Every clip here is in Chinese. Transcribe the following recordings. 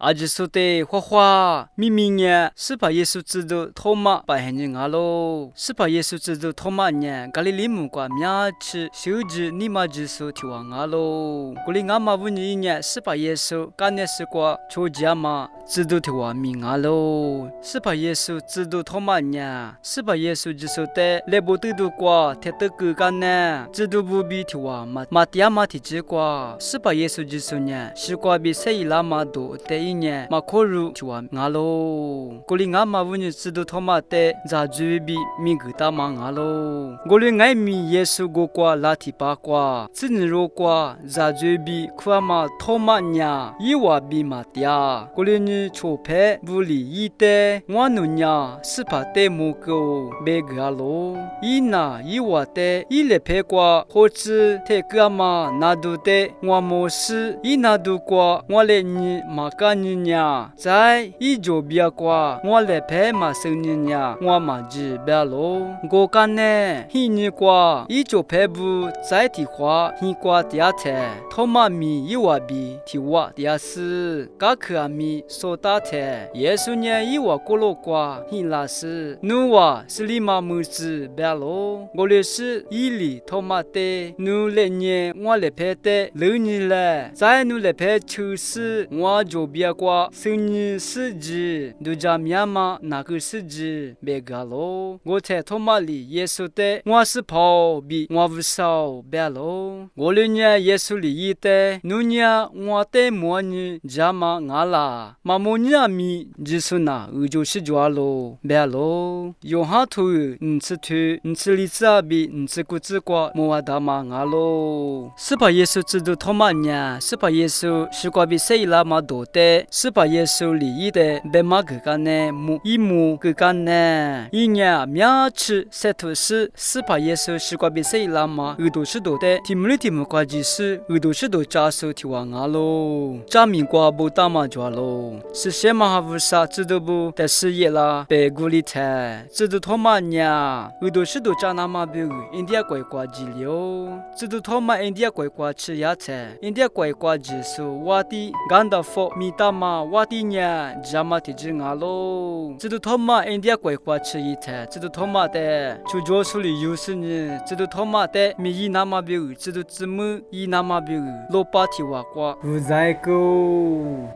阿吉苏的花花，明明年是把耶稣基督托马把很人阿喽，是把耶稣基督托马年，咖喱里木瓜苗吃，手指尼玛吉苏提王阿喽，古里阿妈乌尼年是把耶稣干年是瓜抽家嘛，基督提王命阿喽，是把耶稣基督托马年，是把耶稣基督的来不得度瓜，贴得个干呢，基督不比提王马提亚马提吉瓜，是把耶稣基督年，是瓜比谁伊拉马多的一年，马可鲁提王阿喽，古里阿妈乌尼基督托马的在主比米格达嘛阿喽，古里爱米耶稣过瓜拉提巴瓜，自尼罗瓜在主比库阿玛托马年，伊瓦比马提亚，古里尼抽佩布里伊的我努年，是把的木狗贝格阿喽，伊那伊瓦的伊勒佩瓜，或者特格玛那度的我莫斯，伊那度瓜我勒尼马卡尼年，在伊就比亚瓜我勒佩马生尼年，我马吉贝喽，我干呢，伊尼瓜伊就佩布在提花，伊瓜第二天，托马米伊瓦比提瓦第二次，嘎克阿米索达天，耶稣年伊瓦过路瓜，伊拉斯，努瓦是利马姆斯贝喽，我勒是伊里托马的，努勒年我勒佩的，六年了，在努勒佩秋时，我就比亚瓜生日时节，都加米亚马那个时节，贝嘎喽，我在托马里耶稣的，我是跑比我不少贝喽，我六年耶稣里伊的，努年我的莫尼加马阿拉，马莫尼阿米基苏那，我就是抓喽，贝喽，用哈图，吃图，吃里子阿比，吃谷子瓜，莫瓦达马阿喽，是把耶稣基督托马年，是把耶稣是瓜比谁拉马多的，是把耶稣里伊的，贝马格干呢，木格干呢，一年苗吃塞图是把耶稣是瓜比谁拉马，耳朵是多的，提姆瓜吉是耳朵是多加苏提王阿喽，加米瓜不大马抓喽，是什么哈布萨知道不？但是也啦，被鼓励才知道托马年，耳朵是多加那马比印第安怪瓜吉了，知道托马印第安怪瓜吃呀才，印第安怪瓜吉苏瓦蒂甘达佛米达马瓦蒂年加马提吉阿喽，知道托马印第安怪瓜吃一才，知道托马的出教书里有时呢，知道托马的米伊那马比知道字母伊那马比罗巴提瓦瓜不在个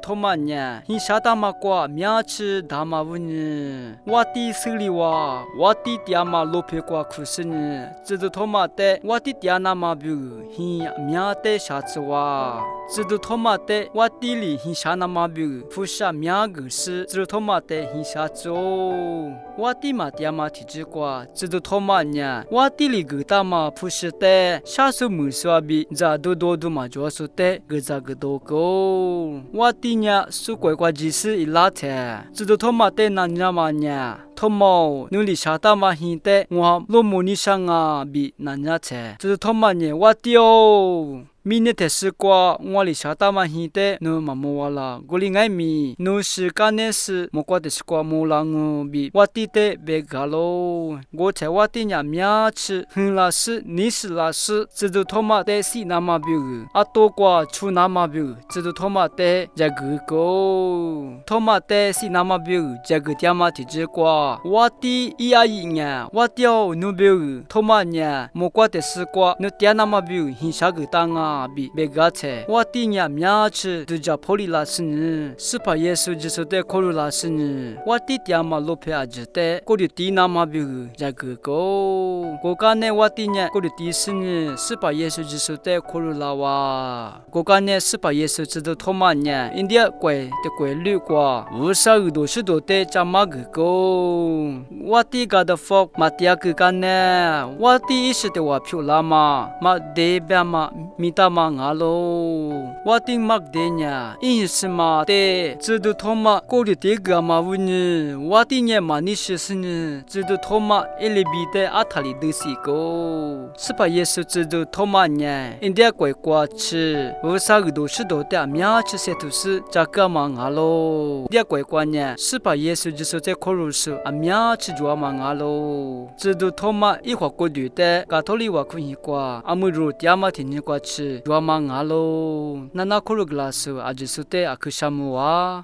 托马年，伊沙达马瓜苗吃达马乌呢，瓦蒂斯里瓦瓦蒂迪亚马罗佩瓜库斯呢，知道托马的瓦蒂迪亚那马比伊苗的沙子瓦，知道托马的瓦蒂里伊沙那马比富沙苗个是，知道托马的伊沙子哦，瓦蒂马迪亚马提吉瓜，知道托马年，瓦蒂里个大马富是的沙苏姆苏阿比在多马抓苏的个在个多个，瓦蒂年苏怪瓜吉是伊拉特，知道托马的那年嘛年。托毛努力沙达马hin的我罗摩尼上啊比南亚菜，这是托马呢我丢。明年的时光，我里沙达马hin的努马莫瓦拉，我里爱米努是干年是莫瓜的时光莫浪哦比我地的别个喽，我在我地nhà苗吃，很拉是你是拉是，这都托马的西那马比阿多瓜出那马比，这都托马的这个个，托马的西那马比这个dia马提这瓜。我的伊阿姨呢，我掉努表托马呢，莫瓜的时瓜，努点那么表，很少个当啊比别个菜。我的呢苗吃，都叫普利拉斯呢，是把耶稣基督的口路拉斯呢。我的点嘛罗佩阿吉的，过的地那么表，这个个，我讲呢我的呢，过的地是呢，是把耶稣基督的口路拉哇。我讲呢是把耶稣基督托马呢，印第安怪的怪律瓜，无少耳朵是多的加马个个。我的个的福马蒂亚个干呢，我的意识的话漂亮嘛，马德别嘛米达嘛阿喽，我的马德呢，意识嘛的，知道托马过的这个嘛乌呢，我的呢嘛你是是呢，知道托马伊里比的阿塔里的是个，是把耶稣知道托马呢，印第安怪瓜吃，我啥个都是多的，苗吃些都是这个嘛阿喽，印第安怪瓜呢，是把耶稣就是在口入是。阿苗吃抓嘛阿喽，知道托马一会过对的，卡托里话可以瓜，阿姆罗迪亚马听你瓜吃抓嘛阿喽，那那口入格拉斯阿吉苏的阿克沙姆哇。